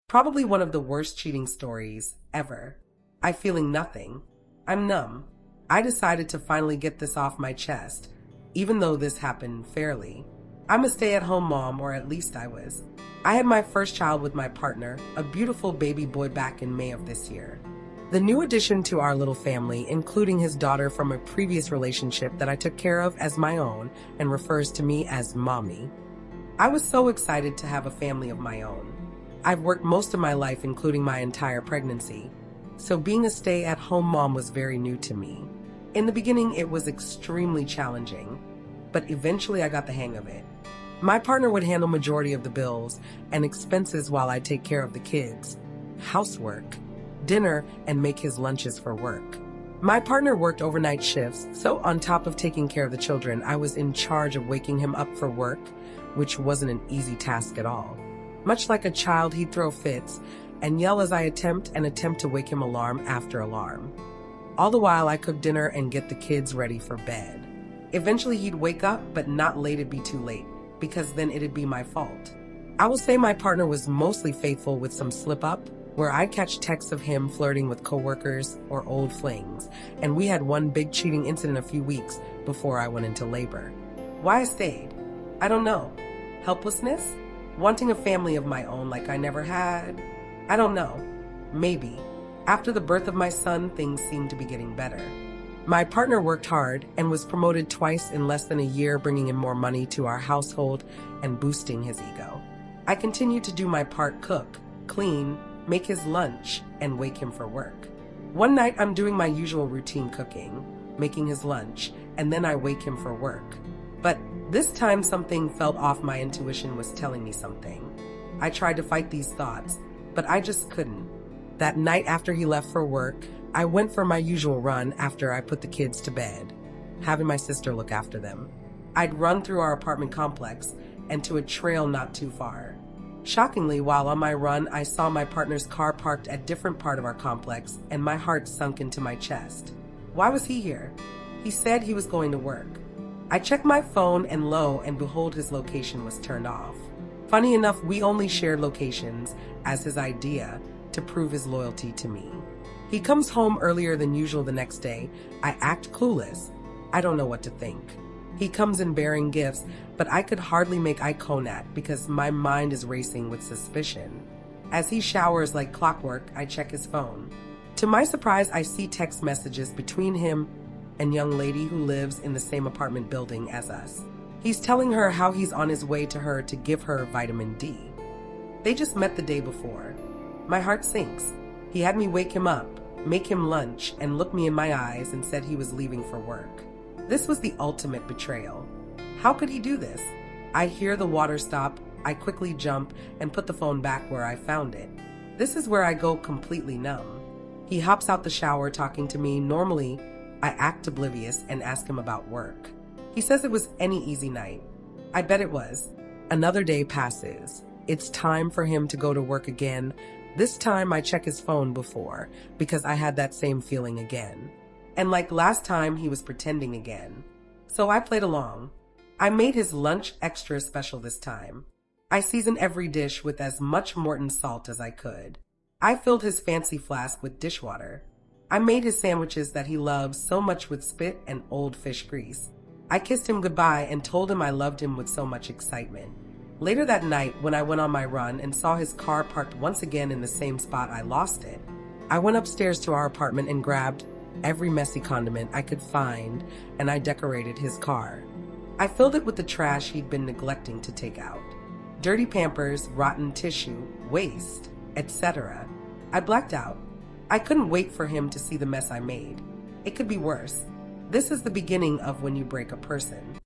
Probably one of the worst cheating stories ever. I feeling nothing. I'm numb. I decided to finally get this off my chest, even though this happened fairly. I'm a stay-at-home mom, or at least I was. I had my first child with my partner, a beautiful baby boy, back in May of this year. The new addition to our little family, including his daughter from a previous relationship that I took care of as my own and refers to me as mommy. I was so excited to have a family of my own. I've worked most of my life, including my entire pregnancy, so being a stay-at-home mom was very new to me. In the beginning, it was extremely challenging, but eventually I got the hang of it. My partner would handle majority of the bills and expenses while I take care of the kids, housework, dinner, and make his lunches for work. My partner worked overnight shifts, so on top of taking care of the children, I was in charge of waking him up for work, which wasn't an easy task at all. Much like a child, he'd throw fits and yell as I attempt to wake him alarm after alarm. All the while, I cooked dinner and get the kids ready for bed. Eventually, he'd wake up, but not late it'd be too late, because then it'd be my fault. I will say my partner was mostly faithful with some slip-up, where I'd catch texts of him flirting with coworkers or old flings, and we had one big cheating incident a few weeks before I went into labor. Why I stayed? I don't know. Helplessness? Wanting a family of my own like I never had? I don't know. Maybe. After the birth of my son, things seemed to be getting better. My partner worked hard and was promoted twice in less than a year, bringing in more money to our household and boosting his ego. I continued to do my part: cook, clean, make his lunch, and wake him for work. One night, I'm doing my usual routine cooking, making his lunch, and then I wake him for work. But this time something felt off. My intuition was telling me something. I tried to fight these thoughts, but I just couldn't. That night after he left for work, I went for my usual run after I put the kids to bed, having my sister look after them. I'd run through our apartment complex and to a trail not too far. Shockingly, while on my run, I saw my partner's car parked at a different part of our complex, and my heart sunk into my chest. Why was he here? He said he was going to work. I checked my phone, and lo and behold, his location was turned off. Funny enough, we only shared locations as his idea to prove his loyalty to me. He comes home earlier than usual the next day. I act clueless. I don't know what to think. He comes in bearing gifts, but I could hardly make eye contact because my mind is racing with suspicion. As he showers like clockwork, I check his phone. To my surprise, I see text messages between him and a young lady who lives in the same apartment building as us. He's telling her how he's on his way to her to give her vitamin D. They just met the day before. My heart sinks. He had me wake him up, make him lunch, and look me in my eyes and said he was leaving for work. This was the ultimate betrayal. How could he do this? I hear the water stop. I quickly jump and put the phone back where I found it. This is where I go completely numb. He hops out the shower talking to me. Normally, I act oblivious and ask him about work. He says it was any easy night. I bet it was. Another day passes. It's time for him to go to work again. This time I check his phone before because I had that same feeling again. And like last time, he was pretending again. So I played along. I made his lunch extra special this time. I seasoned every dish with as much Morton salt as I could. I filled his fancy flask with dishwater. I made his sandwiches that he loves so much with spit and old fish grease. I kissed him goodbye and told him I loved him with so much excitement. Later that night, when I went on my run and saw his car parked once again in the same spot I lost it, I went upstairs to our apartment and grabbed every messy condiment I could find, and I decorated his car. I filled it with the trash he'd been neglecting to take out. Dirty Pampers, rotten tissue, waste, etc. I blacked out. I couldn't wait for him to see the mess I made. It could be worse. This is the beginning of when you break a person.